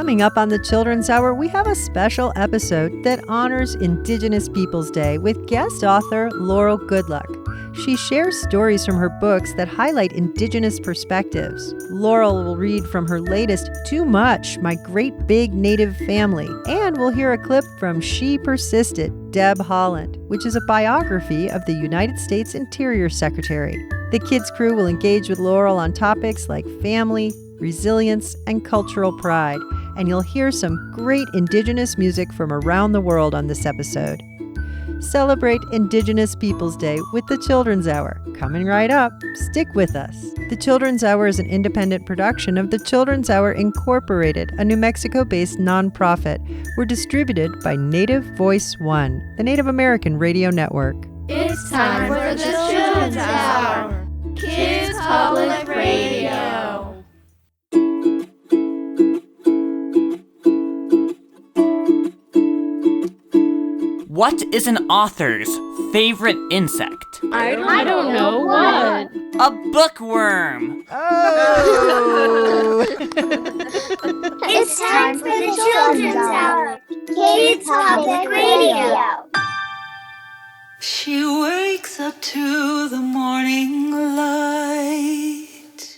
Coming up on the Children's Hour, we have a special episode that honors Indigenous Peoples Day with guest author Laurel Goodluck. She shares stories from her books that highlight Indigenous perspectives. Laurel will read from her latest, Too Much, My Great Big Native Family, and we'll hear a clip from She Persisted, Deb Haaland, which is a biography of the United States Interior Secretary. The kids' crew will engage with Laurel on topics like family, resilience, and cultural pride, and you'll hear some great Indigenous music from around the world on this episode. Celebrate Indigenous Peoples Day with the Children's Hour. Coming right up, stick with us. The Children's Hour is an independent production of the Children's Hour Incorporated, a New Mexico-based nonprofit. We're distributed by Native Voice One, the Native American radio network. It's time for the Children's Hour, Kids Public Radio. What is an author's favorite insect? I don't know what. A bookworm. Oh! It's time for the Children's Hour, Kids Public Radio. She wakes up to the morning light.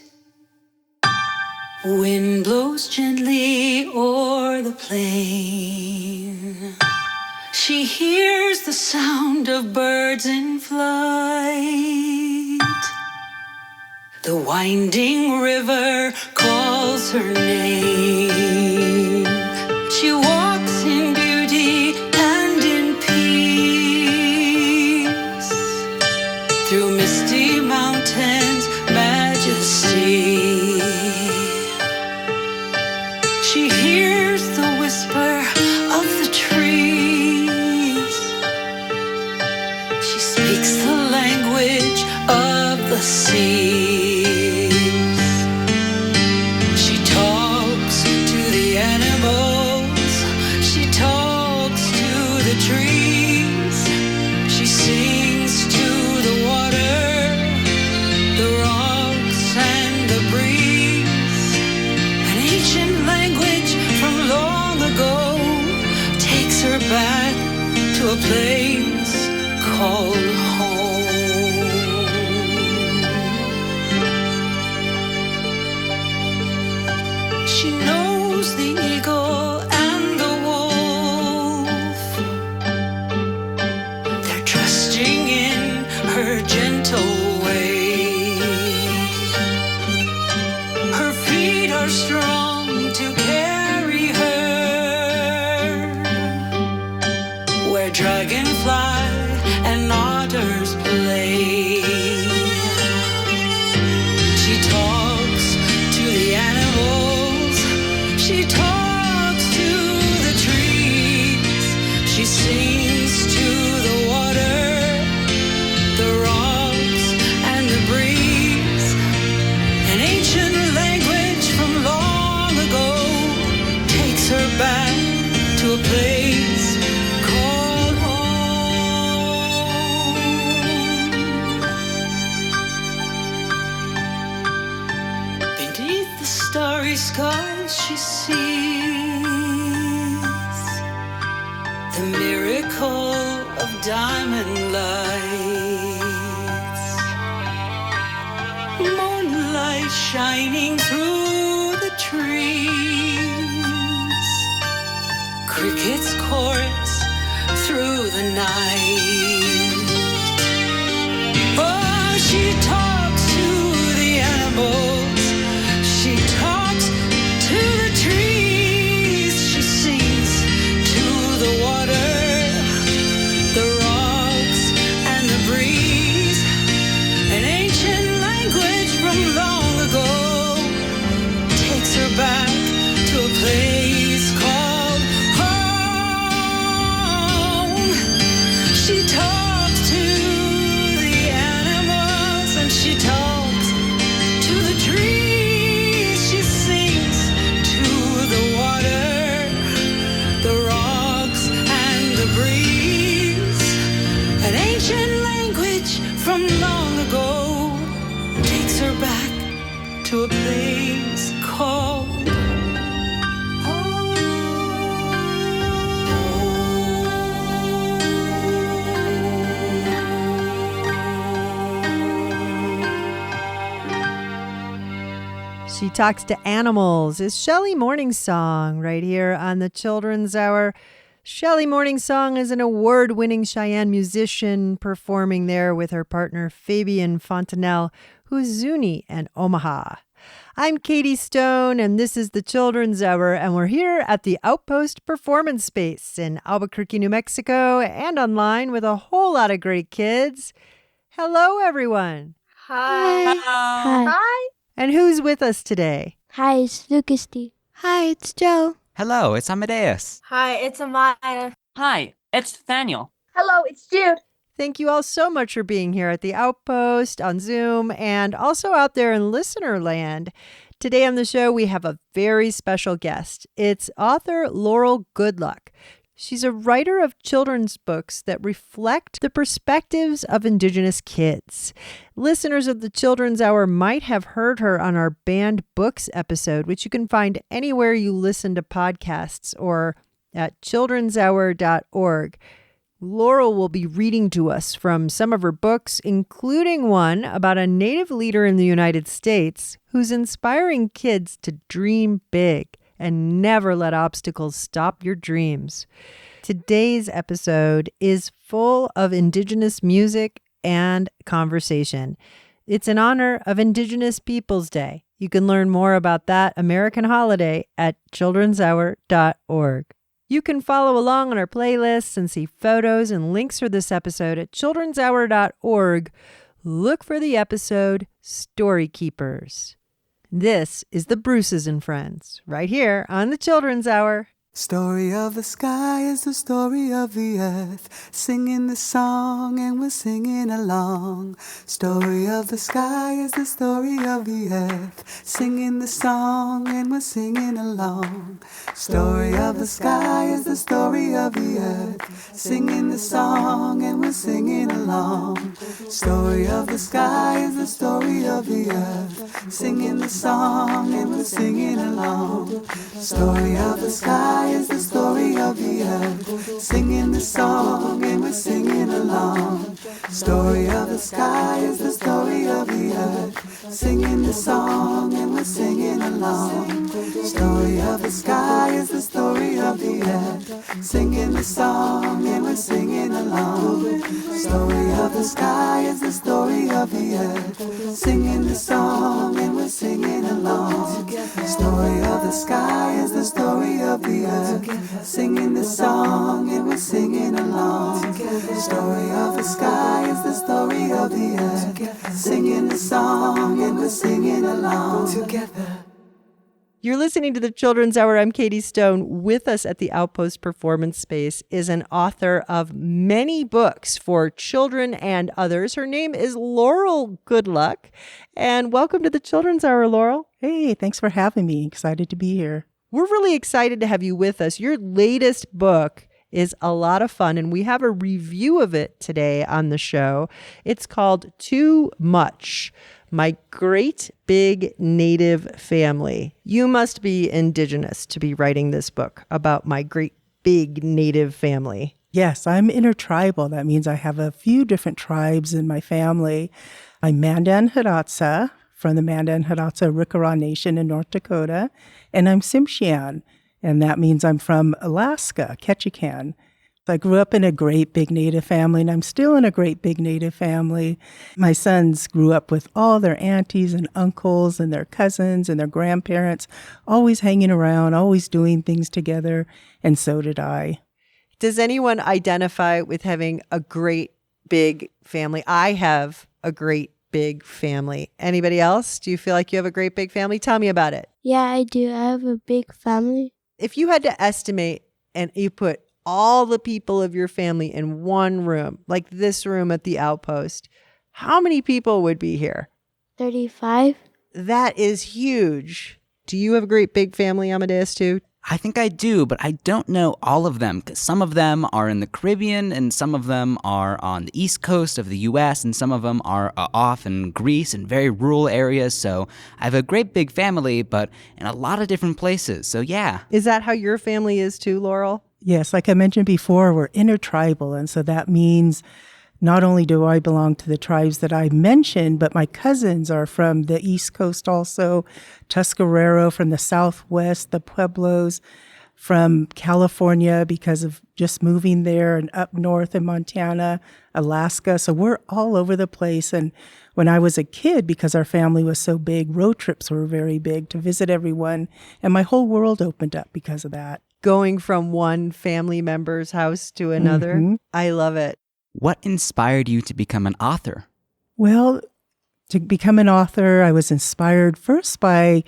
Wind blows gently o'er the plain. She hears the sound of birds in flight. The winding river calls her name. She walks in beauty and in peace through misty mountains' majesty. She hears the whisper of the trees. She speaks the language of the seas. She talks to the animals. She talks to the trees. She sings to the water, the rocks and the breeze. An ancient language from long ago takes her back to a place called home. She knows the eagle and the wolf. They're trusting in her gentle way. Her feet are strong to carry her where dragonfly and otters play. She talks to the animals. She talks to the trees. She sings to the water, the rocks and the breeze. An ancient language from long ago takes her back to a place called home. Beneath the starry skies she sees the miracle of diamond lights. Moonlight shining through the trees. Crickets chorus through the night. Oh, she talks to the animals. She talks to the trees. She sings to the water, the rocks and the breeze. An ancient language from long ago talks to animals is Shelley Morningsong right here on the Children's Hour. Shelley Morningsong is an award-winning Cheyenne musician performing there with her partner Fabian Fontanelle, who's Zuni and Omaha. I'm Katie Stone, and this is the Children's Hour, and we're here at the Outpost Performance Space in Albuquerque, New Mexico, and online with a whole lot of great kids. Hello, everyone. Hi. Hi. And who's with us today? Hi, it's Lucas D. Hi, it's Joe. Hello, it's Amadeus. Hi, it's Amaya. Hi, it's Nathaniel. Hello, it's Jude. Thank you all so much for being here at the Outpost on Zoom and also out there in listener land. Today on the show, we have a very special guest. It's author Laurel Goodluck. She's a writer of children's books that reflect the perspectives of Indigenous kids. Listeners of the Children's Hour might have heard her on our Banned Books episode, which you can find anywhere you listen to podcasts or at childrenshour.org. Laurel will be reading to us from some of her books, including one about a Native leader in the United States who's inspiring kids to dream big and never let obstacles stop your dreams. Today's episode is full of Indigenous music and conversation. It's in honor of Indigenous Peoples Day. You can learn more about that American holiday at childrenshour.org. You can follow along on our playlists and see photos and links for this episode at childrenshour.org. Look for the episode Story Keepers. This is the Bruces and Friends, right here on the Children's Hour. Story of the sky is the story of the earth, singing the song and we're singing along. Story of the sky is the story of the earth, singing the song and we're singing along. Story of the sky is the story of the earth, singing the song and we're singing along. Story of the sky is the story of the earth, singing the song and we're singing along. Story of the sky is the story of the earth, singing the song and we're singing along. Story of the sky is the story of the earth, singing the song and we're singing along. Story of the sky is the story of the earth, singing the song and we're singing along. Story of the sky is the story of the earth, singing the song and we're singing along. Story of the sky is the story of the earth, singing the song and we're singing along. Story of the sky is the story of the earth, singing the song and we're singing along together. You're listening to the Children's Hour. I'm Katie Stone. With us at the Outpost Performance Space is an author of many books for children and others. Her name is Laurel Goodluck. And welcome to the Children's Hour, Laurel. Hey, thanks for having me. Excited to be here. We're really excited to have you with us. Your latest book is a lot of fun, and we have a review of it today on the show. It's called Too Much: My Great Big Native Family. You must be Indigenous to be writing this book about my great big Native family. Yes, I'm intertribal. That means I have a few different tribes in my family. I'm Mandan Hratsa from the Mandan Hratsa Rickará Nation in North Dakota, and I'm Tsimshian, and that means I'm from Alaska, Ketchikan. I grew up in a great big Native family, and I'm still in a great big Native family. My sons grew up with all their aunties and uncles and their cousins and their grandparents, always hanging around, always doing things together, and so did I. Does anyone identify with having a great big family? I have a great big family. Anybody else? Do you feel like you have a great big family? Tell me about it. Yeah, I do. I have a big family. If you had to estimate and you put all the people of your family in one room, like this room at the Outpost, how many people would be here? 35. That is huge. Do you have a great big family, Amadeus, too? I think I do, but I don't know all of them because some of them are in the Caribbean and some of them are on the East Coast of the U.S. and some of them are off in Greece and very rural areas. So I have a great big family, but in a lot of different places. So yeah. Is that how your family is too, Laurel? Yes, like I mentioned before, we're intertribal, and so that means not only do I belong to the tribes that I mentioned, but my cousins are from the East Coast also, Tuscarora from the Southwest, the Pueblos from California because of just moving there, and up north in Montana, Alaska. So we're all over the place. And when I was a kid, because our family was so big, road trips were very big to visit everyone. And my whole world opened up because of that. Going from one family member's house to another. Mhm. I love it. What inspired you to become an author? Well, to become an author, I was inspired first by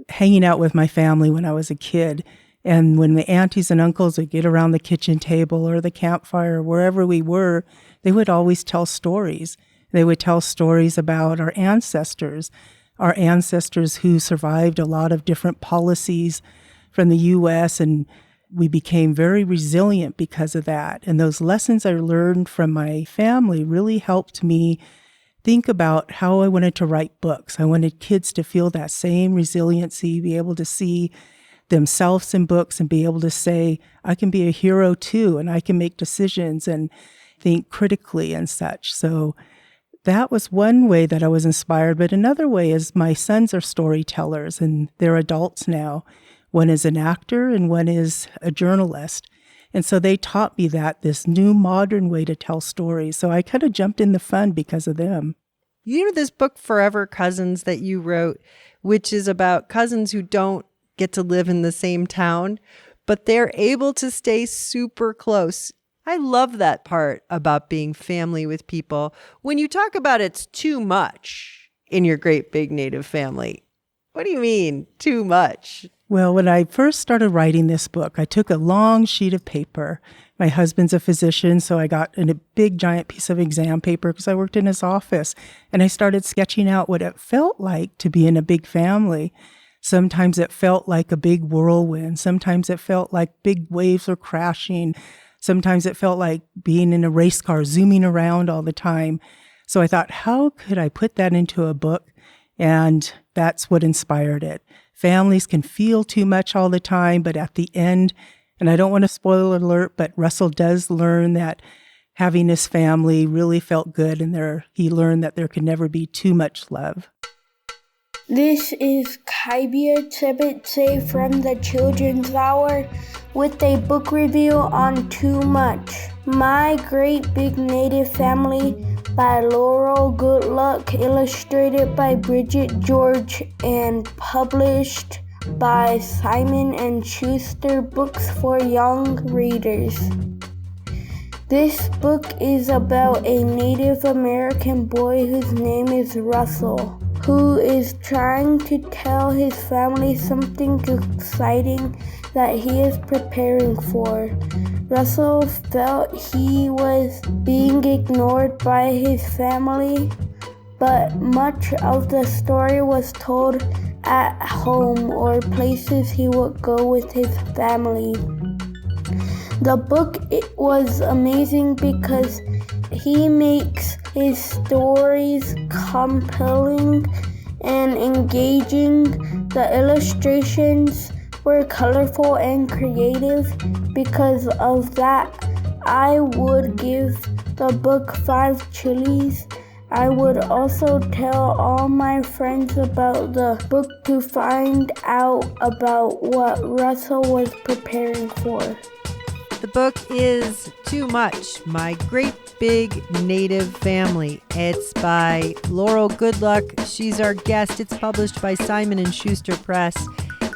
hanging out with my family when I was a kid. And when the aunties and uncles would get around the kitchen table or the campfire, wherever we were, they would always tell stories. They would tell stories about our ancestors who survived a lot of different policies from the U.S., and we became very resilient because of that. And those lessons I learned from my family really helped me think about how I wanted to write books. I wanted kids to feel that same resiliency, be able to see themselves in books and be able to say, I can be a hero too, and I can make decisions and think critically and such. So that was one way that I was inspired. But another way is my sons are storytellers, and they're adults now. One is an actor and one is a journalist. And so they taught me this new modern way to tell stories. So I kind of jumped in the fun because of them. You know this book, Forever Cousins, that you wrote, which is about cousins who don't get to live in the same town, but they're able to stay super close. I love that part about being family with people. When you talk about it's too much in your great big Native family, what do you mean too much? Well, when I first started writing this book, I took a long sheet of paper. My husband's a physician, so I got a big giant piece of exam paper because I worked in his office, and I started sketching out what it felt like to be in a big family. Sometimes it felt like a big whirlwind. Sometimes it felt like big waves were crashing. Sometimes it felt like being in a race car, zooming around all the time. So I thought, how could I put that into a book? And that's what inspired it. Families can feel too much all the time, but at the end, and I don't want to spoil alert, but Russell does learn that having his family really felt good, and he learned that there could never be too much love. This is Kaibia Tsebetse from the Children's Hour with a book review on Too Much, My Great Big Native Family by Laurel Goodluck, illustrated by Bridget George, and published by Simon & Schuster Books for Young Readers. This book is about a Native American boy whose name is Russell, who is trying to tell his family something exciting that he is preparing for. Russell felt he was being ignored by his family, but much of the story was told at home or places he would go with his family. The book was amazing because he makes his stories compelling and engaging. The illustrations were colorful and creative. Because of that, I would give the book 5 chilies. I would also tell all my friends about the book to find out about what Russell was preparing for. The book is Too Much, My Great Big Native Family. It's by Laurel Goodluck. She's our guest. It's published by Simon & Schuster Press.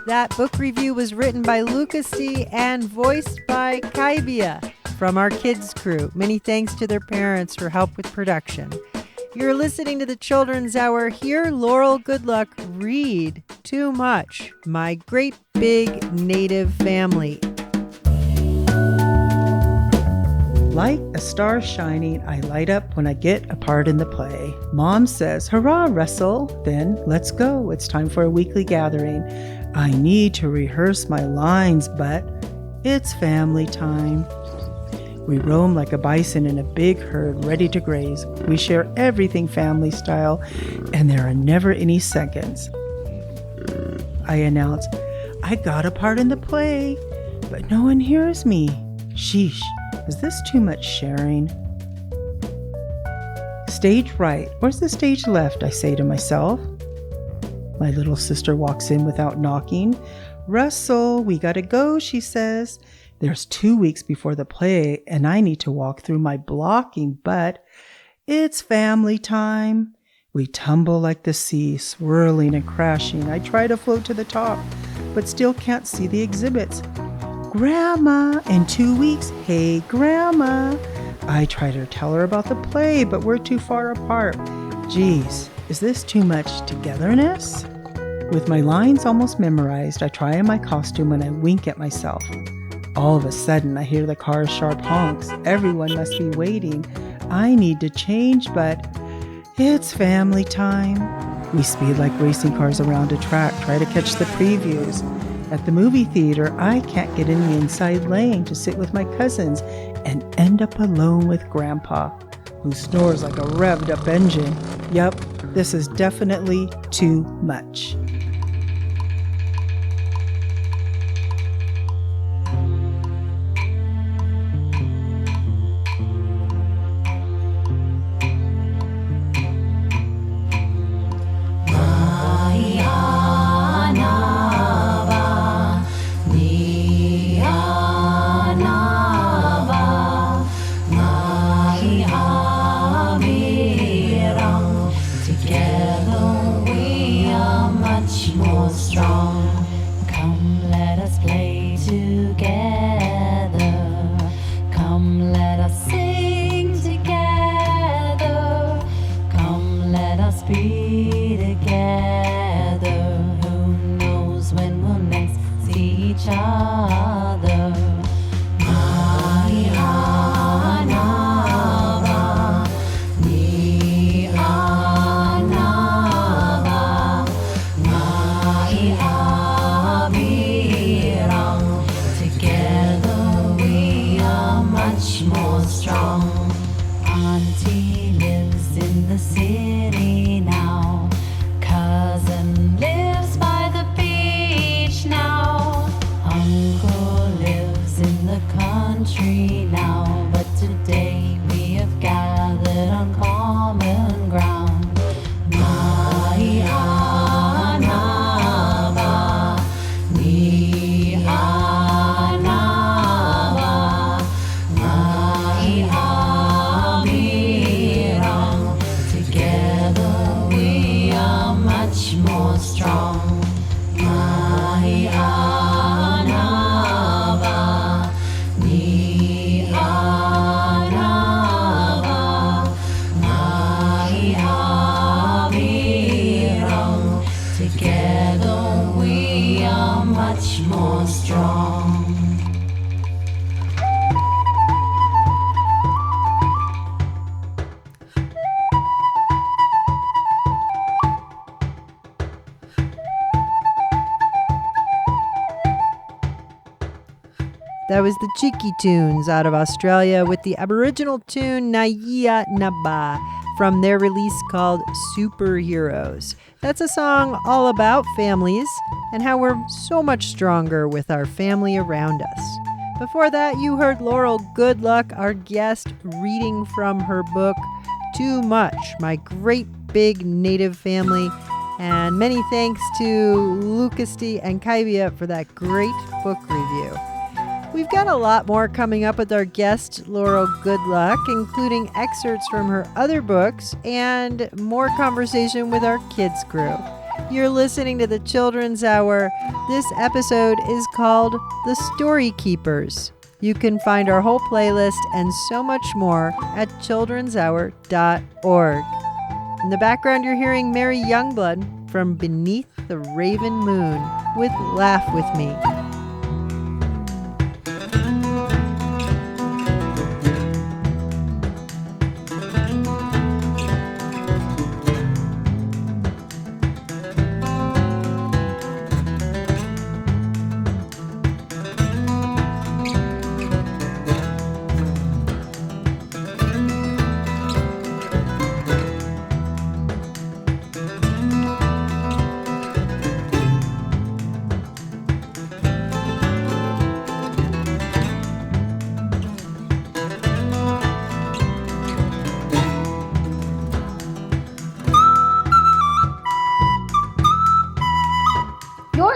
That book review was written by Lucas D. and voiced by Kaibia from our kids crew. Many thanks to their parents for help with production. You're listening to the Children's Hour. Hear Laurel Goodluck read Too Much, My Great Big Native Family. Like a star shining, I light up when I get a part in the play. Mom says, "Hurrah, Russell." Then, let's go. It's time for a weekly gathering. I need to rehearse my lines, but it's family time. We roam like a bison in a big herd, ready to graze. We share everything family style, and there are never any seconds. I announce, "I got a part in the play," but no one hears me. Sheesh. Is this too much sharing? stage right. Where's the stage left? I say to myself. My little sister walks in without knocking. Russell, we gotta go, she says. There's 2 weeks before the play, and I need to walk through my blocking, but it's family time. We tumble like the sea, swirling and crashing. I try to float to the top, but still can't see the exhibits. Grandma, in 2 weeks, hey, Grandma. I try to tell her about the play, but we're too far apart. Geez, is this too much togetherness? With my lines almost memorized, I try on my costume and I wink at myself. All of a sudden, I hear the car's sharp honks. Everyone must be waiting. I need to change, but it's family time. We speed like racing cars around a track, try to catch the previews. At the movie theater, I can't get in the inside lane to sit with my cousins and end up alone with Grandpa, who snores like a revved up engine. Yup, this is definitely too much. That was the Cheeky Tunes out of Australia with the Aboriginal tune Naya Naba from their release called Superheroes. That's a song all about families and how we're so much stronger with our family around us. Before that, you heard Laurel Goodluck, our guest, reading from her book, Too Much, My Great Big Native Family. And many thanks to Lucasty and Kaibia for that great book review. We've got a lot more coming up with our guest, Laurel Goodluck, including excerpts from her other books and more conversation with our kids crew. You're listening to the Children's Hour. This episode is called The Story Keepers. You can find our whole playlist and so much more at childrenshour.org. In the background, you're hearing Mary Youngblood from Beneath the Raven Moon with Laugh With Me.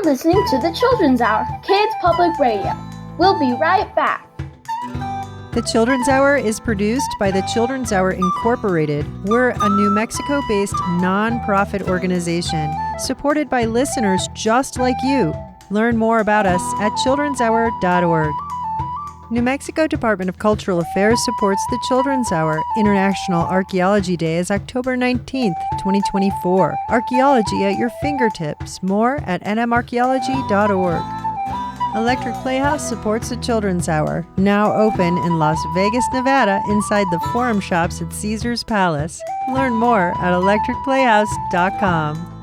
listening to the Children's Hour, Kids Public Radio. We'll be right back. The Children's Hour is produced by the Children's Hour Incorporated. We're a New Mexico-based nonprofit organization supported by listeners just like you. Learn more about us at childrenshour.org. New Mexico Department of Cultural Affairs supports the Children's Hour. International Archaeology Day is October 19th, 2024. Archaeology at your fingertips. More at nmarchaeology.org. Electric Playhouse supports the Children's Hour, now open in Las Vegas, Nevada, inside the Forum Shops at Caesars Palace. Learn more at electricplayhouse.com.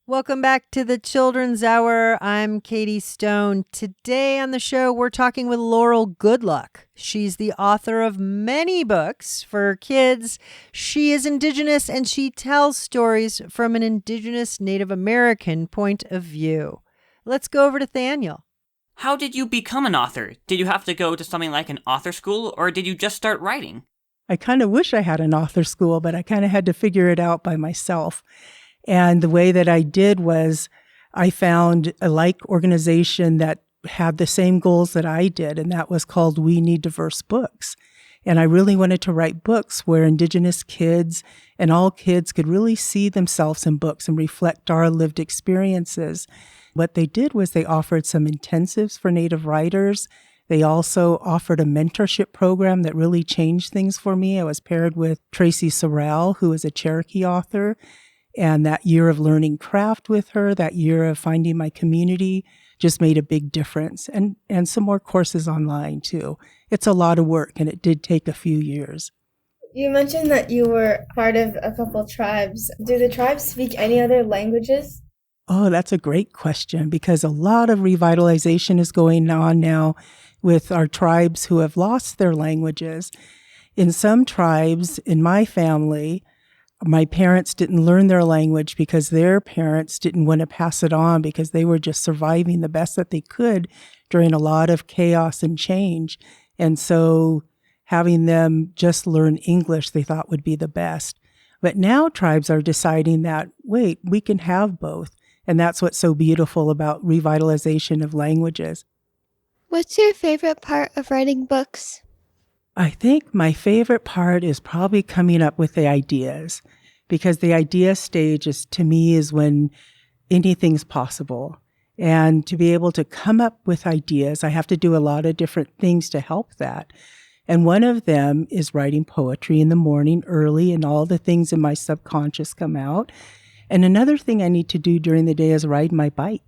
Welcome back to the Children's Hour. I'm Katie Stone. Today on the show, we're talking with Laurel Goodluck. She's the author of many books for kids. She is Indigenous and she tells stories from an Indigenous Native American point of view. Let's go over to Thaniel. How did you become an author? Did you have to go to something like an author school, or did you just start writing? I kind of wish I had an author school, but I kind of had to figure it out by myself. And the way that I did was I found a like organization that had the same goals that I did, and that was called We Need Diverse Books. And I really wanted to write books where Indigenous kids and all kids could really see themselves in books and reflect our lived experiences. What they did was they offered some intensives for Native writers. They also offered a mentorship program that really changed things for me. I was paired with Tracy Sorrell, who is a Cherokee author. And that year of learning craft with her, that year of finding my community just made a big difference. And some more courses online too. It's a lot of work and it did take a few years. You mentioned that you were part of a couple tribes. Do the tribes speak any other languages? Oh, that's a great question because a lot of revitalization is going on now with our tribes who have lost their languages. In some tribes, in my family, my parents didn't learn their language because their parents didn't want to pass it on because they were just surviving the best that they could during a lot of chaos and change. And so having them just learn English, they thought would be the best. But now tribes are deciding that, wait, we can have both. And that's what's so beautiful about revitalization of languages. What's your favorite part of writing books? I think my favorite part is probably coming up with the ideas, because the idea stage to me is when anything's possible. And to be able to come up with ideas, I have to do a lot of different things to help that. And one of them is writing poetry in the morning early, and all the things in my subconscious come out. And another thing I need to do during the day is ride my bike.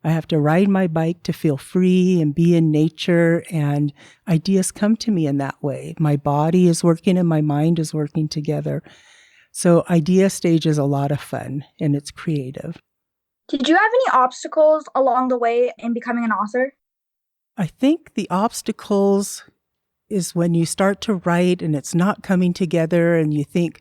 I have to ride my bike to feel free and be in nature, and ideas come to me in that way. My body is working and my mind is working together. So idea stage is a lot of fun and it's creative. Did you have any obstacles along the way in becoming an author? I think the obstacles is when you start to write and it's not coming together and you think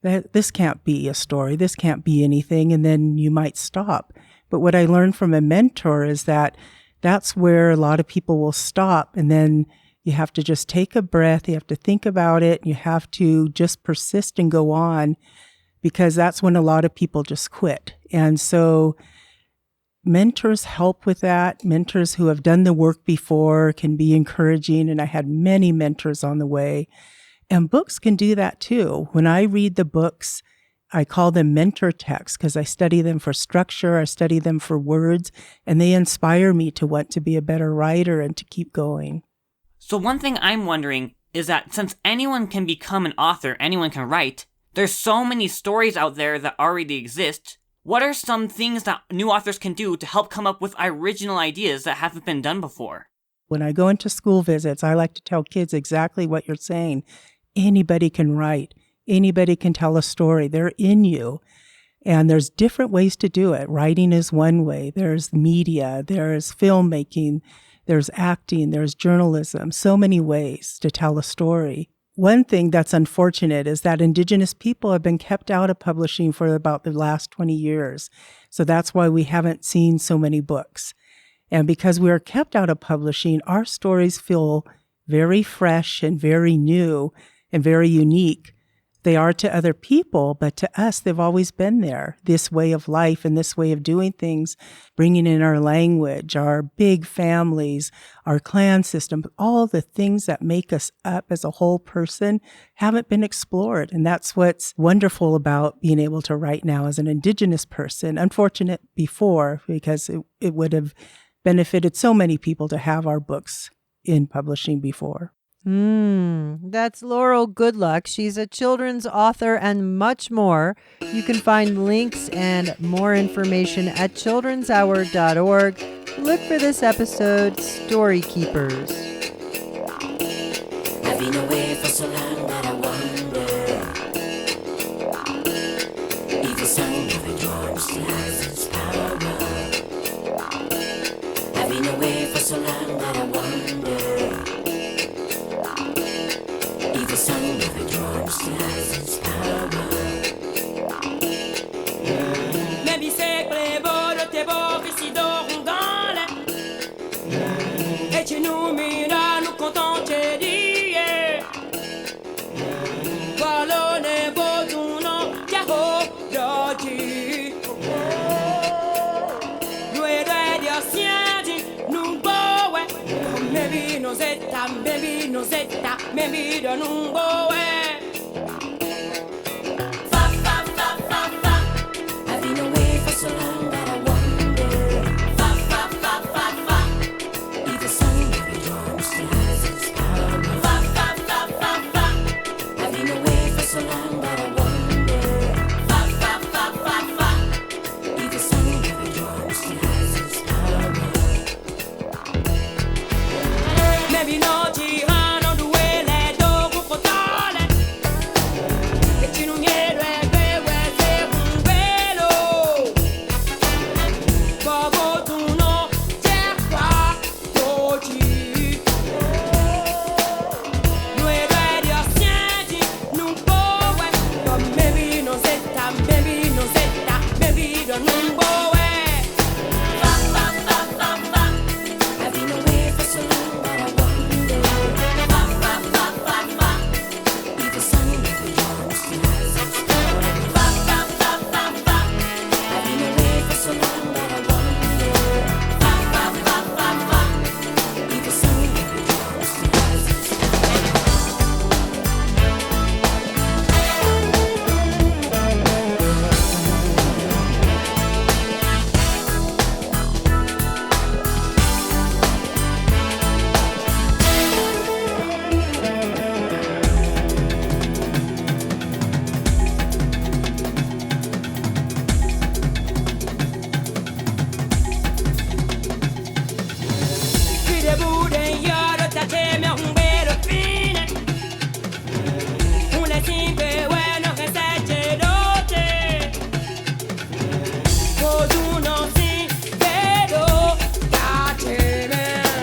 that this can't be a story, this can't be anything, and then you might stop. But what I learned from a mentor is that that's where a lot of people will stop, and then you have to just take a breath, you have to think about it, you have to just persist and go on, because that's when a lot of people just quit. And so mentors help with that. Mentors who have done the work before can be encouraging, and I had many mentors on the way. And books can do that too. When I read the books, I call them mentor texts because I study them for structure, I study them for words, and they inspire me to want to be a better writer and to keep going. So one thing I'm wondering is that since anyone can become an author, anyone can write, there's so many stories out there that already exist. What are some things that new authors can do to help come up with original ideas that haven't been done before? When I go into school visits, I like to tell kids exactly what you're saying. Anybody can write. Anybody can tell a story. They're in you. And there's different ways to do it. Writing is one way. There's media. There's filmmaking. There's acting. There's journalism. So many ways to tell a story. One thing that's unfortunate is that Indigenous people have been kept out of publishing for about the last 20 years. So that's why we haven't seen so many books. And because we are kept out of publishing, our stories feel very fresh and very new and very unique, they are to other people, but to us, they've always been there. This way of life and this way of doing things, bringing in our language, our big families, our clan system, all the things that make us up as a whole person haven't been explored. And that's what's wonderful about being able to write now as an Indigenous person. Unfortunate before, because it would have benefited so many people to have our books in publishing before. That's Laurel Goodluck. She's a children's author and much more. You can find links and more information at childrenshour.org. Look for this episode, Story Keepers. I've been away for so long that I wonder if the sound of a drum still has its power. I've been away for so long that I wonder if the sound of a drum still has its power. Maybe c'est beau de tes beaux ici d'Orangale et tu nous miras nous contenter d'hier. Voilà les beaux tournants Yahoo d'aujourd'hui. Nous et de Dieu nous beaux ouais. Maybe nos états, maybe de nous beaux ouais. Fa fa fa fa fa. I've been away for so long that I wonder. Fa fa fa fa fa. If the sound of the drum still has its power. Fa fa fa fa fa. I've been away for so long that I wonder. Fa fa fa fa fa. If the sound of the drum still has its power. Maybe no tirano duele dogo fotale. E ci non niero e beve se un velo. Bobo tu no cerca oggi. Noi e Dio senti non può but maybe no zetta, maybe no zetta, maybe non può fa fa fa fa fa. I've been away for so long that I wonder. Fa fa fa fa fa. If the sound of the drum still has its power. Fa fa fa fa fa. I've been away for so long that I wonder. Fa fa fa fa fa. If the sound of the drum still has its Qui debout d'un yard, t'as tes mères un bel fine. On les simple, ouais, non, reste doté. Cause on en si vélo, t'as tes mères.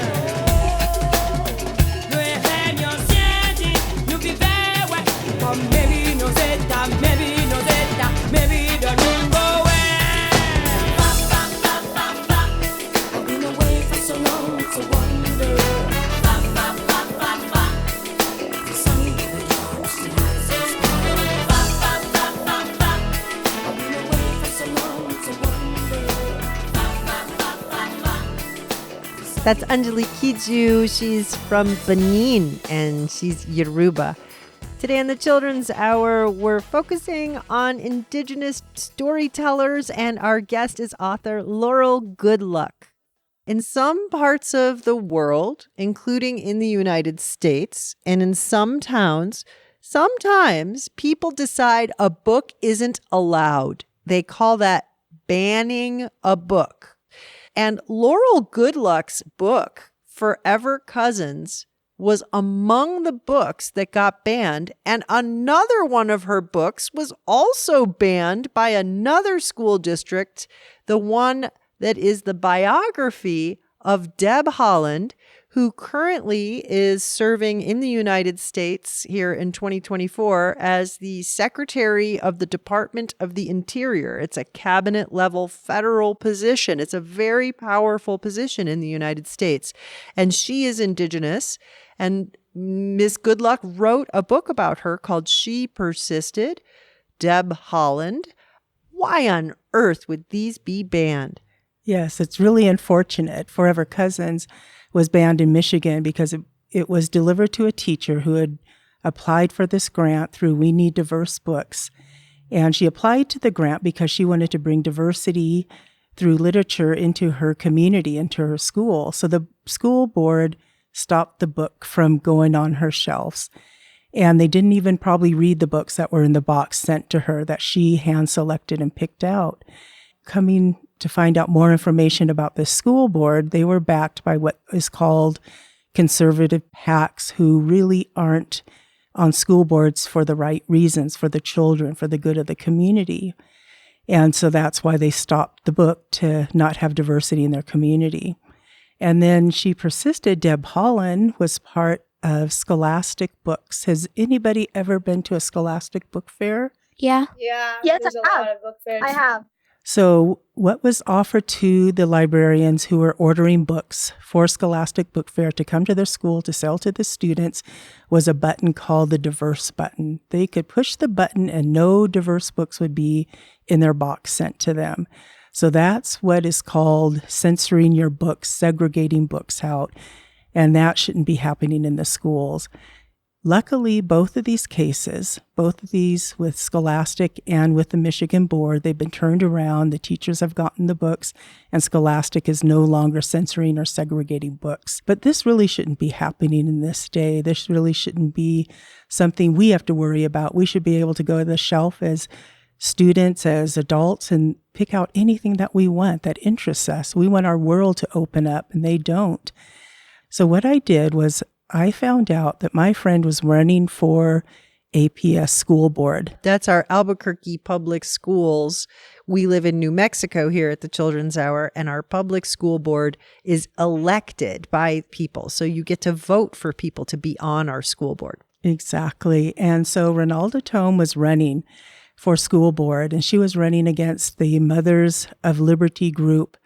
Nous et ancien dit, nous vivons, ouais. Comme maybe nos états, maybe de nous, ouais. Fa, fa, fa, fa, fa. I've been away for so long to wonder. Fa, fa, fa, fa, fa. The sound of the drum still has its power. Fa, fa, fa, fa, fa. I've been away for so long to wonder. Fa, fa, fa, fa, fa. That's Anjali Kiju. She's from Benin and she's Yoruba. Today on the Children's Hour, we're focusing on Indigenous storytellers, and our guest is author Laurel Goodluck. In some parts of the world, including in the United States and in some towns, sometimes people decide a book isn't allowed. They call that banning a book. And Laurel Goodluck's book, Forever Cousins, was among the books that got banned, and another one of her books was also banned by another school district, the one that is the biography of Deb Haaland, who currently is serving in the United States here in 2024 as the Secretary of the Department of the Interior. It's a cabinet-level federal position. It's a very powerful position in the United States. And she is Indigenous. And Miss Goodluck wrote a book about her called She Persisted. Deb Haaland. Why on earth would these be banned? Yes, it's really unfortunate. Forever Cousins was banned in Michigan because it was delivered to a teacher who had applied for this grant through We Need Diverse Books. And she applied to the grant because she wanted to bring diversity through literature into her community, into her school. So the school board stopped the book from going on her shelves. And they didn't even probably read the books that were in the box sent to her that she hand-selected and picked out. Coming to find out more information about the school board, they were backed by what is called conservative hacks who really aren't on school boards for the right reasons, for the children, for the good of the community. And so that's why they stopped the book, to not have diversity in their community. And then She Persisted. Deb Haaland was part of Scholastic Books. Has anybody ever been to a Scholastic book fair? Yeah. Yeah. Yes, there's I a have. lot of book fairs. I have. So what was offered to the librarians who were ordering books for Scholastic Book Fair to come to their school to sell to the students was a button called the diverse button. They could push the button and no diverse books would be in their box sent to them. So that's what is called censoring your books, segregating books out. And that shouldn't be happening in the schools. Luckily, both of these cases, both of these with Scholastic and with the Michigan board, they've been turned around. The teachers have gotten the books, and Scholastic is no longer censoring or segregating books. But this really shouldn't be happening in this day. This really shouldn't be something we have to worry about. We should be able to go to the shelf as students, as adults, and pick out anything that we want that interests us. We want our world to open up, and they don't. So what I did was I found out that my friend was running for APS school board. That's our Albuquerque Public Schools. We live in New Mexico here at the Children's Hour, and our public school board is elected by people. So you get to vote for people to be on our school board. Exactly. And so Ronalda Tome was running for school board, and she was running against the Mothers of Liberty group.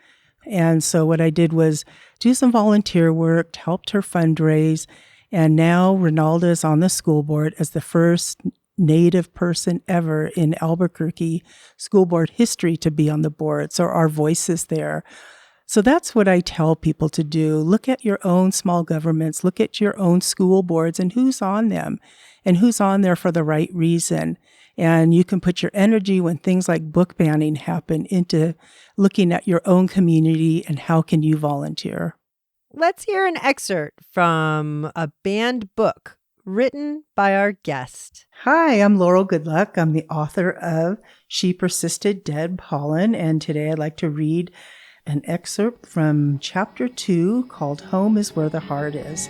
And so what I did was do some volunteer work, helped her fundraise, and now Ronalda is on the school board as the first Native person ever in Albuquerque school board history to be on the board. So our voice is there. So that's what I tell people to do. Look at your own small governments, look at your own school boards and who's on them and who's on there for the right reason. And you can put your energy when things like book banning happen into looking at your own community and how can you volunteer. Let's hear an excerpt from a banned book written by our guest. Hi, I'm Laurel Goodluck. I'm the author of She Persisted, Deb Haaland, and today I'd like to read an excerpt from Chapter 2 called Home is Where the Heart Is.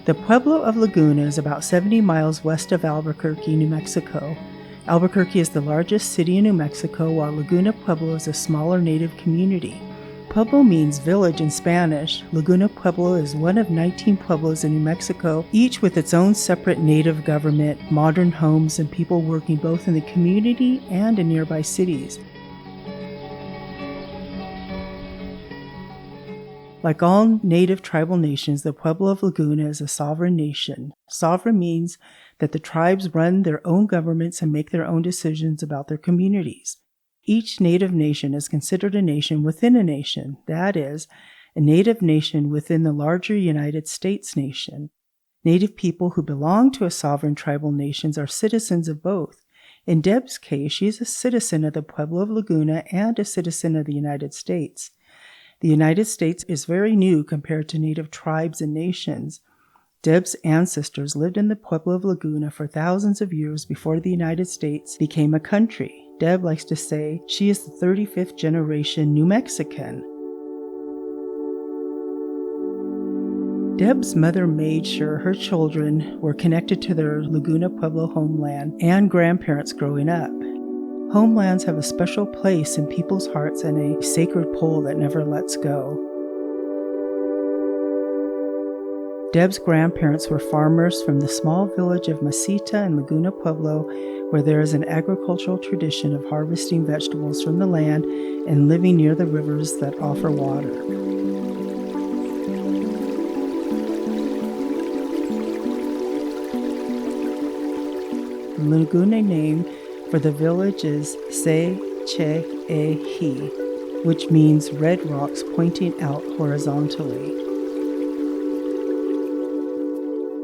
The Pueblo of Laguna is about 70 miles west of Albuquerque, New Mexico. Albuquerque is the largest city in New Mexico, while Laguna Pueblo is a smaller native community. Pueblo means village in Spanish. Laguna Pueblo is one of 19 pueblos in New Mexico, each with its own separate native government, modern homes, and people working both in the community and in nearby cities. Like all native tribal nations, the Pueblo of Laguna is a sovereign nation. Sovereign means that the tribes run their own governments and make their own decisions about their communities. Each native nation is considered a nation within a nation, that is, a native nation within the larger United States nation. Native people who belong to a sovereign tribal nation are citizens of both. In Deb's case, she is a citizen of the Pueblo of Laguna and a citizen of the United States. The United States is very new compared to native tribes and nations. Deb's ancestors lived in the Pueblo of Laguna for thousands of years before the United States became a country. Deb likes to say she is the 35th generation New Mexican. Deb's mother made sure her children were connected to their Laguna Pueblo homeland and grandparents growing up. Homelands have a special place in people's hearts and a sacred pull that never lets go. Deb's grandparents were farmers from the small village of Masita in Laguna Pueblo, where there is an agricultural tradition of harvesting vegetables from the land and living near the rivers that offer water. The Laguna name for the village is Se-che-e-hi, which means red rocks pointing out horizontally.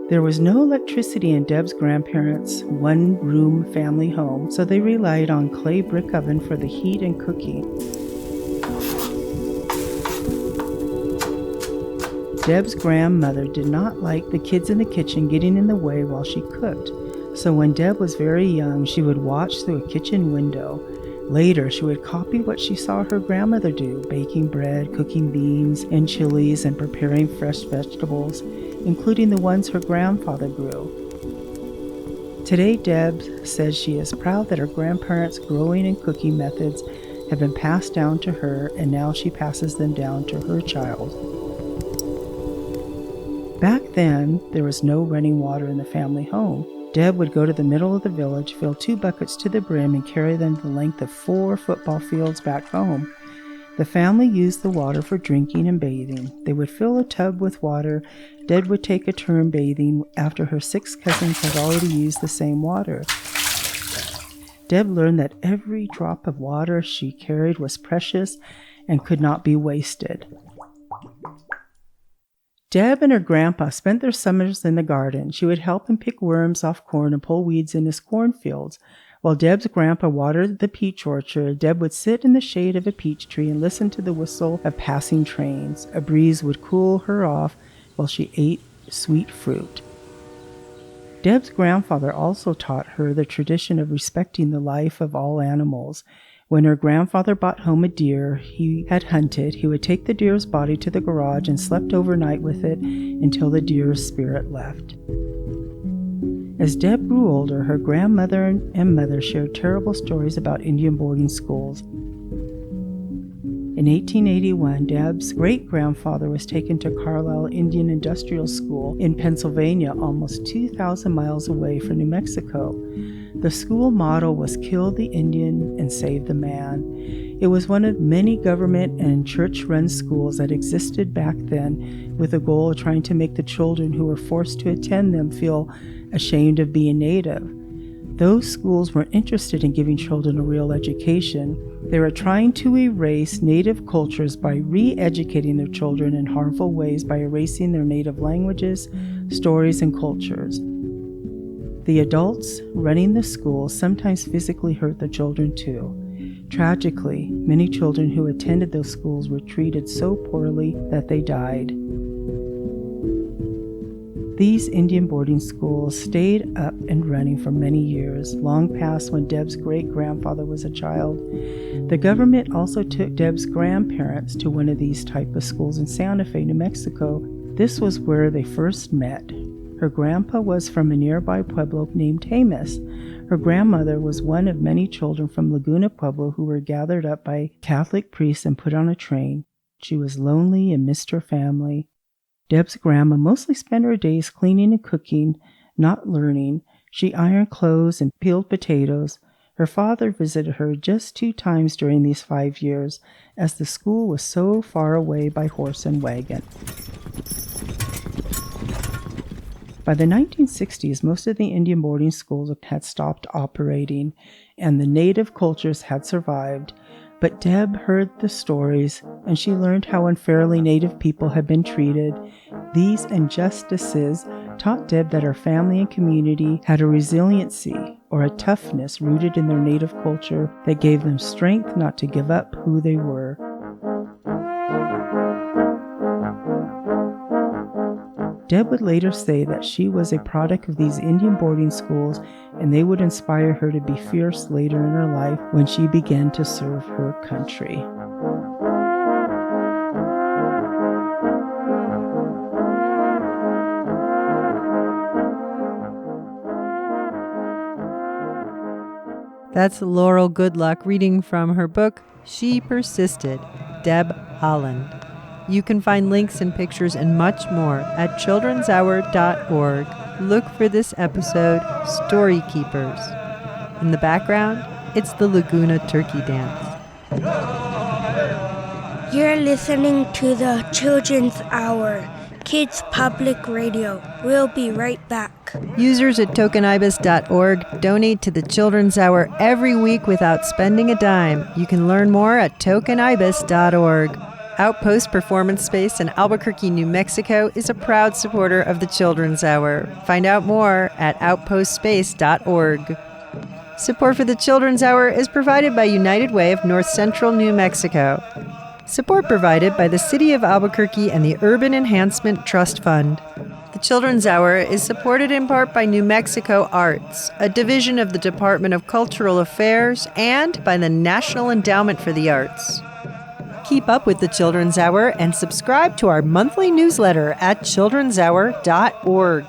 There was no electricity in Deb's grandparents' one-room family home, so they relied on clay brick oven for the heat and cooking. Deb's grandmother did not like the kids in the kitchen getting in the way while she cooked, so when Deb was very young, she would watch through a kitchen window. Later, she would copy what she saw her grandmother do, baking bread, cooking beans and chilies, and preparing fresh vegetables, including the ones her grandfather grew. Today, Deb says she is proud that her grandparents' growing and cooking methods have been passed down to her, and now she passes them down to her child. Back then, there was no running water in the family home. Deb would go to the middle of the village, fill 2 buckets to the brim, and carry them the length of 4 football fields back home. The family used the water for drinking and bathing. They would fill a tub with water. Deb would take a turn bathing after her 6 cousins had already used the same water. Deb learned that every drop of water she carried was precious and could not be wasted. Deb and her grandpa spent their summers in the garden. She would help him pick worms off corn and pull weeds in his cornfields. While Deb's grandpa watered the peach orchard, Deb would sit in the shade of a peach tree and listen to the whistle of passing trains. A breeze would cool her off while she ate sweet fruit. Deb's grandfather also taught her the tradition of respecting the life of all animals. When her grandfather brought home a deer he had hunted, he would take the deer's body to the garage and slept overnight with it until the deer's spirit left. As Deb grew older, her grandmother and mother shared terrible stories about Indian boarding schools. In 1881, Deb's great-grandfather was taken to Carlisle Indian Industrial School in Pennsylvania, almost 2,000 miles away from New Mexico. The school motto was "Kill the Indian and Save the Man." It was one of many government and church-run schools that existed back then, with the goal of trying to make the children who were forced to attend them feel ashamed of being Native. Those schools weren't interested in giving children a real education. They were trying to erase Native cultures by re-educating their children in harmful ways by erasing their Native languages, stories, and cultures. The adults running the school sometimes physically hurt the children too. Tragically, many children who attended those schools were treated so poorly that they died. These Indian boarding schools stayed up and running for many years, long past when Deb's great-grandfather was a child. The government also took Deb's grandparents to one of these type of schools in Santa Fe, New Mexico. This was where they first met. Her grandpa was from a nearby pueblo named Jemez. Her grandmother was one of many children from Laguna Pueblo who were gathered up by Catholic priests and put on a train. She was lonely and missed her family. Deb's grandma mostly spent her days cleaning and cooking, not learning. She ironed clothes and peeled potatoes. Her father visited her just 2 times during these 5 years, as the school was so far away by horse and wagon. By the 1960s, most of the Indian boarding schools had stopped operating, and the Native cultures had survived. But Deb heard the stories, and she learned how unfairly Native people had been treated. These injustices taught Deb that her family and community had a resiliency or a toughness rooted in their Native culture that gave them strength not to give up who they were. Deb would later say that she was a product of these Indian boarding schools, and they would inspire her to be fierce later in her life when she began to serve her country. That's Laurel Goodluck reading from her book, She Persisted, Deb Haaland. You can find links and pictures and much more at childrenshour.org. Look for this episode, Story Keepers. In the background, it's the Laguna Turkey Dance. You're listening to the Children's Hour, Kids Public Radio. We'll be right back. Users at tokenibis.org donate to the Children's Hour every week without spending a dime. You can learn more at tokenibis.org. Outpost Performance Space in Albuquerque, New Mexico is a proud supporter of the Children's Hour. Find out more at outpostspace.org. Support for the Children's Hour is provided by United Way of North Central New Mexico. Support provided by the City of Albuquerque and the Urban Enhancement Trust Fund. The Children's Hour is supported in part by New Mexico Arts, a division of the Department of Cultural Affairs, and by the National Endowment for the Arts. Keep up with the Children's Hour and subscribe to our monthly newsletter at childrenshour.org.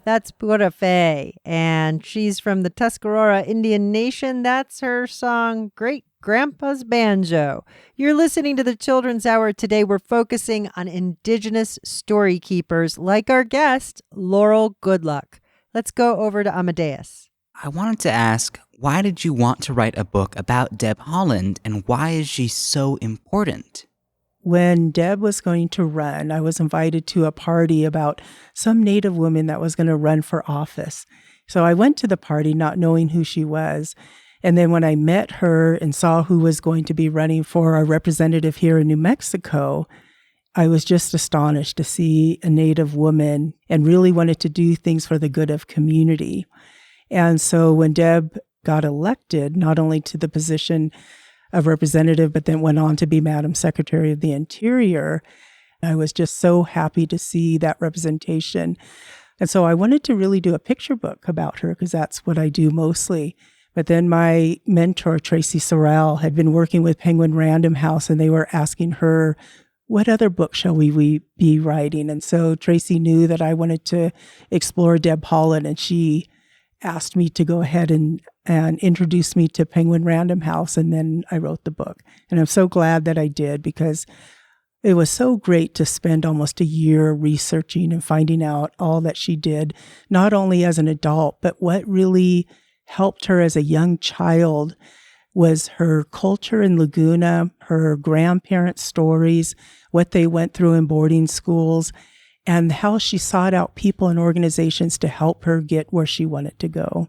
That's Pura Fay, and she's from the Tuscarora Indian Nation. That's her song, Great Grandpa's Banjo. You're listening to the Children's Hour. Today we're focusing on Indigenous story keepers, like our guest, Laurel Goodluck. Let's go over to Amadeus. I wanted to ask, why did you want to write a book about Deb Haaland, and why is she so important? When Deb was going to run, I was invited to a party about some Native woman that was going to run for office. So I went to the party not knowing who she was. And then when I met her and saw who was going to be running for our representative here in New Mexico, I was just astonished to see a Native woman and really wanted to do things for the good of community. And so when Deb got elected, not only to the position of representative, but then went on to be Madam Secretary of the Interior, I was just so happy to see that representation. And so I wanted to really do a picture book about her because that's what I do mostly. But then my mentor, Tracy Sorrell, had been working with Penguin Random House, and they were asking her, what other book shall we be writing? And so Tracy knew that I wanted to explore Deb Haaland, and she asked me to go ahead and introduce me to Penguin Random House, and then I wrote the book. And I'm so glad that I did, because it was so great to spend almost a year researching and finding out all that she did, not only as an adult, but what really helped her as a young child was her culture in Laguna, her grandparents' stories, what they went through in boarding schools, and how she sought out people and organizations to help her get where she wanted to go.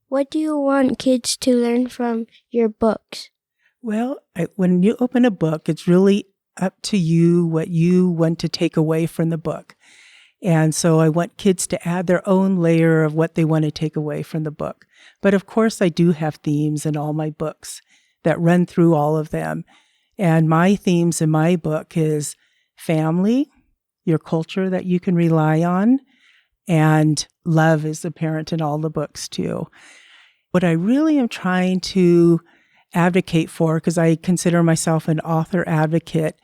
What do you want kids to learn from your books? Well, when you open a book, it's really up to you what you want to take away from the book. And so I want kids to add their own layer of what they want to take away from the book. But of course, I do have themes in all my books that run through all of them. And my themes in my book is family, your culture that you can rely on, and love is apparent in all the books too. What I really am trying to advocate for, because I consider myself an author advocate,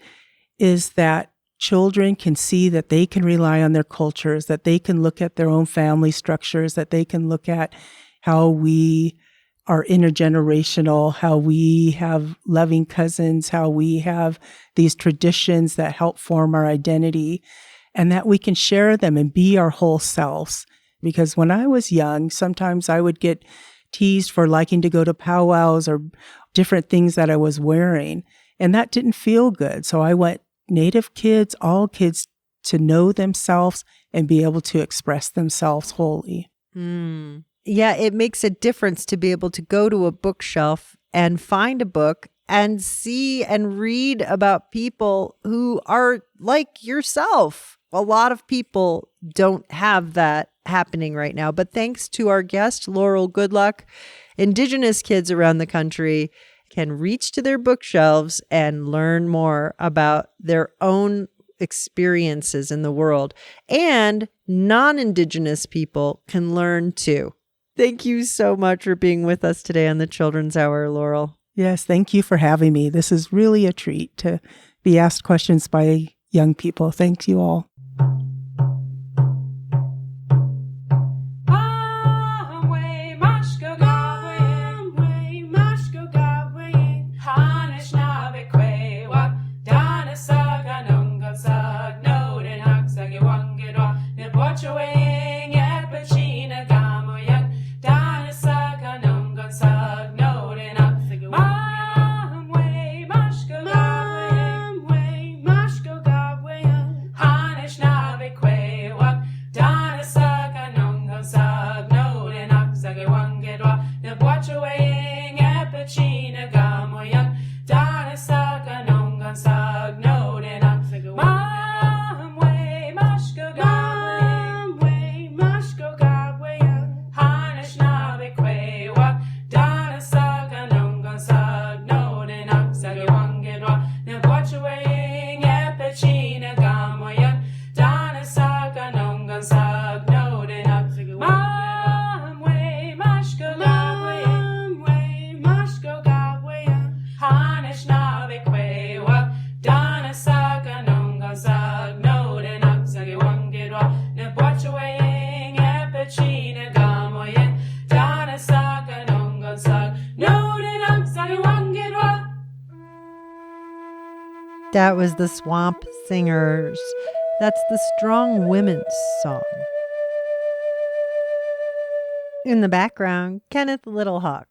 is that children can see that they can rely on their cultures, that they can look at their own family structures, that they can look at how we are intergenerational, how we have loving cousins, how we have these traditions that help form our identity, and that we can share them and be our whole selves. Because when I was young, sometimes I would get teased for liking to go to powwows or different things that I was wearing, and that didn't feel good. So I want Native kids, all kids, to know themselves and be able to express themselves wholly. Yeah, it makes a difference to be able to go to a bookshelf and find a book and see and read about people who are like yourself. A lot of people don't have that happening right now. But thanks to our guest, Laurel Goodluck, Indigenous kids around the country can reach to their bookshelves and learn more about their own experiences in the world. And non-Indigenous people can learn too. Thank you so much for being with us today on the Children's Hour, Laurel. Yes, thank you for having me. This is really a treat to be asked questions by young people. Thank you all. That was the Swamp Singers. That's the Strong Women's song. In the background, Kenneth Littlehawk.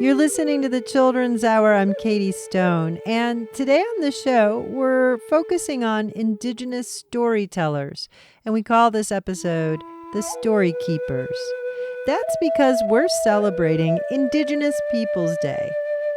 You're listening to the Children's Hour. I'm Katie Stone, and today on the show, we're focusing on Indigenous storytellers, and we call this episode The Story Keepers. That's because we're celebrating Indigenous Peoples Day.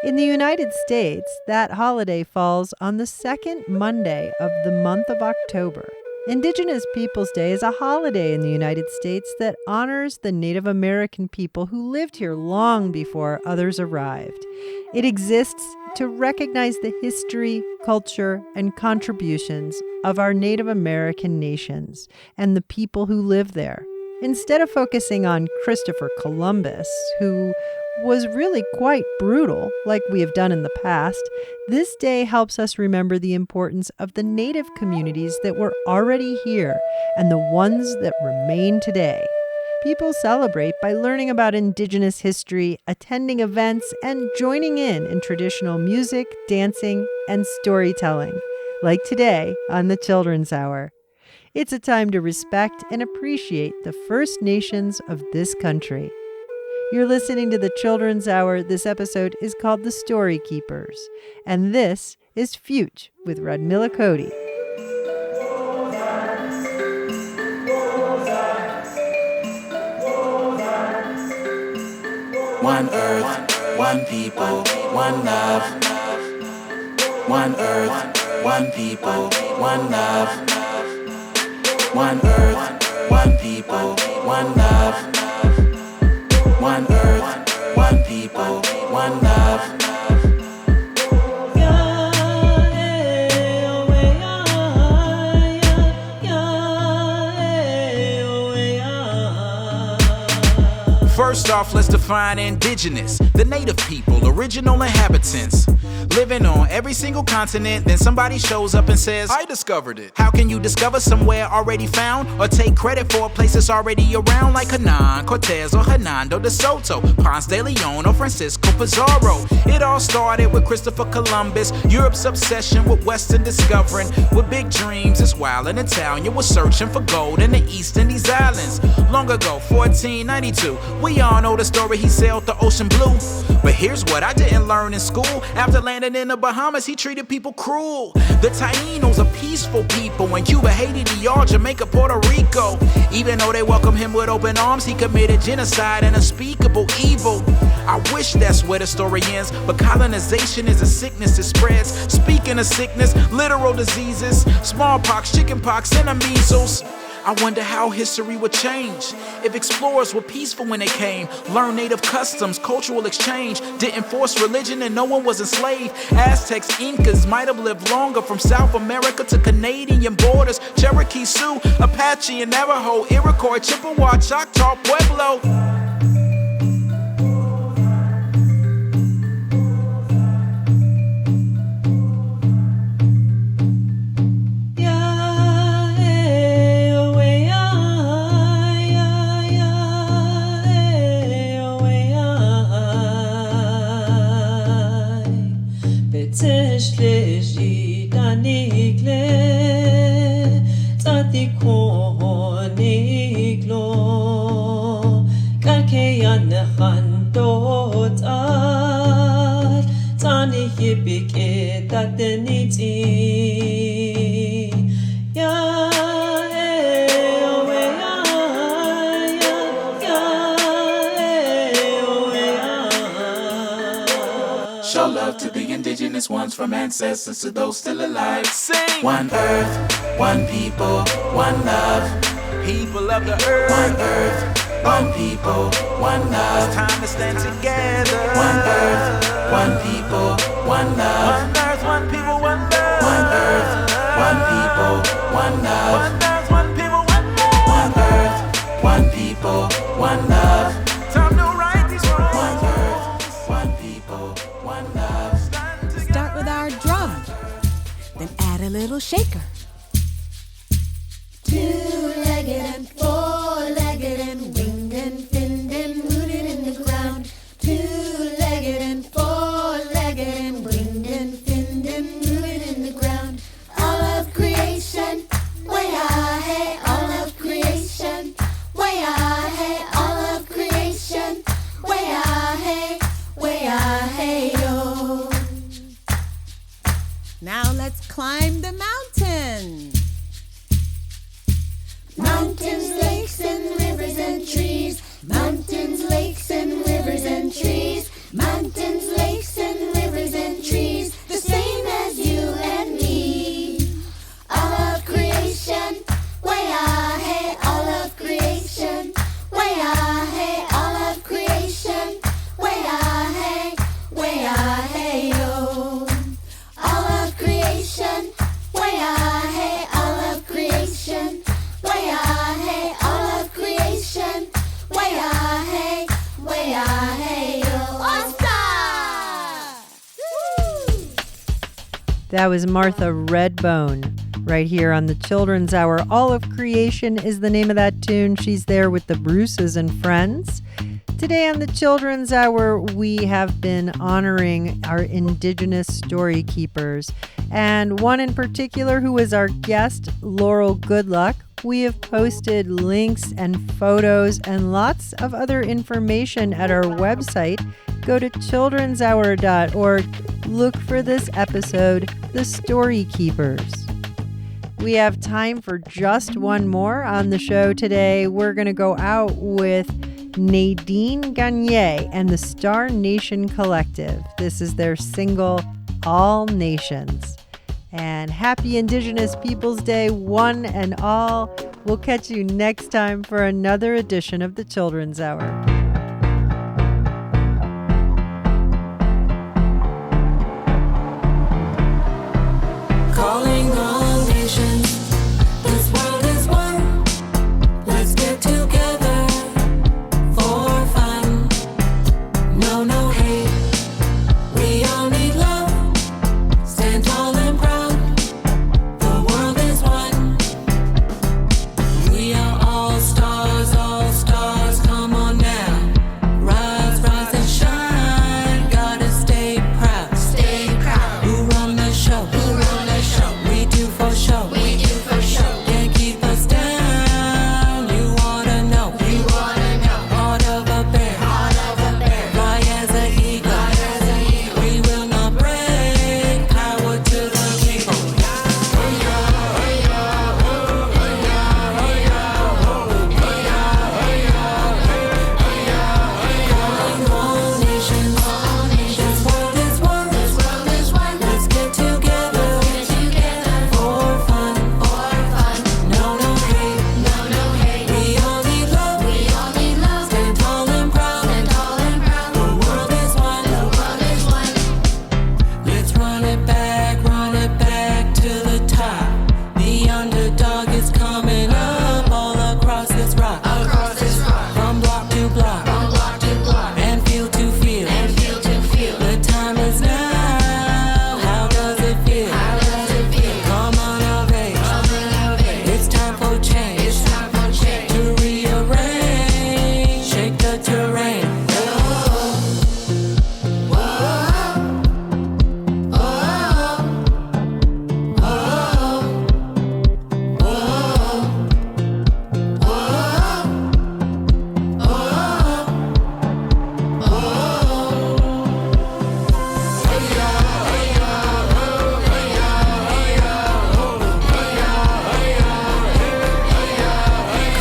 In the United States, that holiday falls on the second Monday of the month of October. Indigenous Peoples Day is a holiday in the United States that honors the Native American people who lived here long before others arrived. It exists to recognize the history, culture, and contributions of our Native American nations and the people who live there. Instead of focusing on Christopher Columbus, who was really quite brutal, like we have done in the past, this day helps us remember the importance of the Native communities that were already here and the ones that remain today. People celebrate by learning about Indigenous history, attending events, and joining in traditional music, dancing, and storytelling, like today on the Children's Hour. It's a time to respect and appreciate the First Nations of this country. You're listening to the Children's Hour. This episode is called The Story Keepers. And this is Fuge with Radmilla Cody. One earth, one people, one love. One earth, one people, one love. One earth, one people, one love. One earth, one people, one love. First off, let's define indigenous, the native people, original inhabitants, living on every single continent. Then somebody shows up and says, I discovered it. How can you discover somewhere already found, or take credit for a place that's already around, like Hernan Cortez or Hernando de Soto, Ponce de Leon or Francisco Pizarro? It all started with Christopher Columbus, Europe's obsession with Western discovering. With big dreams, this wild and Italian was searching for gold in the East Indies Islands. Long ago, 1492, we all know the story, he sailed the ocean blue. But here's what I didn't learn in school. After landing in the Bahamas, he treated people cruel. The Tainos are peaceful people in Cuba, Haiti, DR, Jamaica, Puerto Rico. Even though they welcomed him with open arms, he committed genocide and unspeakable evil. I wish that's where the story ends, but colonization is a sickness that spreads. Speaking of sickness, literal diseases, smallpox, chickenpox, and the measles. I wonder how history would change if explorers were peaceful when they came, learned native customs, cultural exchange, didn't force religion and no one was enslaved. Aztecs, Incas might have lived longer, from South America to Canadian borders. Cherokee, Sioux, Apache and Navajo, Iroquois, Chippewa, Choctaw, Pueblo. Show love to the indigenous ones, from ancestors to those still alive. Sing! One earth, one people, one love. People of the earth. One earth, one people, one love. It's time to stand together. One earth, one people, one love. One earth, one people, one love. One earth, one people, one love. One earth, one people, one love. One earth, one people, one love. Time to right these wrongs. One earth, one people, one love. Start with our drum, then add a little shaker. Two-legged and four-legged and winged and finned and rooted in the ground. Two-legged and four-legged and winged and finned and rooted in the ground. All of creation, way-ah, hey, all of creation, way-ah, hey, all of creation, way-ah, hey, yo. Now let's climb the mountain. Mountains, lakes, and rivers and trees. Mountains, lakes, and rivers and trees. Mountains, lakes, and rivers and trees. The same as you and me. All of creation, way-ah, hey, all of creation. Way-ah, hey, all of creation. Way-ah, hey, yo. All of creation, way-ah, hey, all of creation. Way-ah, hey, all of creation. Way-ah, hey, yo. That was Martha Redbone right here on the Children's Hour. All of Creation is the name of that tune. She's there with the Bruces and Friends. Today on the Children's Hour, we have been honoring our Indigenous story keepers, and one in particular who is our guest, Laurel Goodluck. We have posted links and photos and lots of other information at our website. Go to childrenshour.org. Look for this episode, The Story Keepers. We have time for just one more on the show today. We're going to go out with Nadine Gagne and the Star Nation Collective. This is their single, All Nations. And happy Indigenous Peoples Day, one and all. We'll catch you next time for another edition of the Children's Hour. Calling all nations, this world is one. Let's get together for fun. No, no hate, we all need love. Stand tall and proud, the world is one. We are all stars, come on now. Rise, rise and shine, gotta stay proud. Stay proud. Who run the show? We do for show. Can't keep us down. You wanna know. Heart of a bear. Fly as an eagle. We will not break. Power to the people. Calling all nations. This world is one. Let's get together for fun. No, no hate. We all need love. Stand tall and proud. The world is one. Let's run it back to the top. The underdog is coming up all across this rock. From block to block. And field to field. The time is now. How does it feel? Come on of age. It's time for change. To rearrange. Shake the terrain.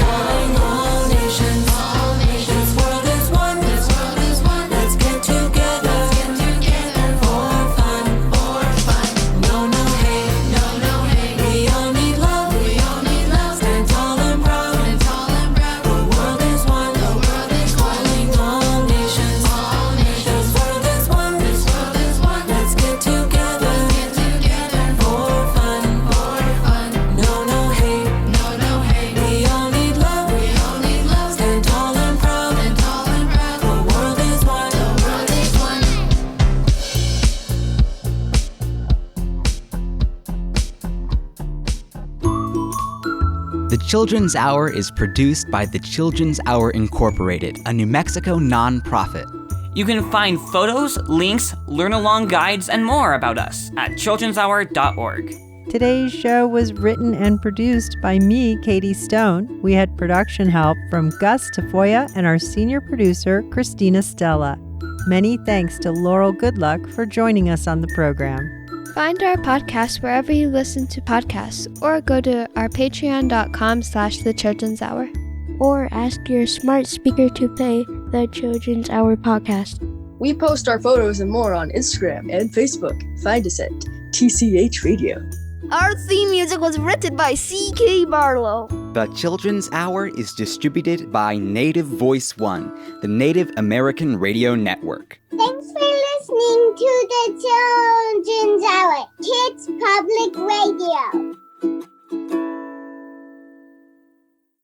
Calling all nations. This world is one. Let's get together for fun. No, no hate. We all need love. Stand tall and proud. The world is one. Calling all nations. This world is one. Let's get together for fun. No, no hate. We all need love. Stand tall and proud. The world is one. The Children's Hour is produced by the Children's Hour Incorporated, a New Mexico nonprofit. You can find photos, links, learn-along guides, and more about us at childrenshour.org. Today's show was written and produced by me, Katie Stone. We had production help from Gus Tafoya and our senior producer, Christina Stella. Many thanks to Laurel Goodluck for joining us on the program. Find our podcast wherever you listen to podcasts, or go to our patreon.com/The Children's Hour. Or ask your smart speaker to play the Children's Hour podcast. We post our photos and more on Instagram and Facebook. Find us at TCH Radio. Our theme music was written by C.K. Barlow. The Children's Hour is distributed by Native Voice One, the Native American Radio Network. Thanks for listening to the Children's Hour, Kids Public Radio.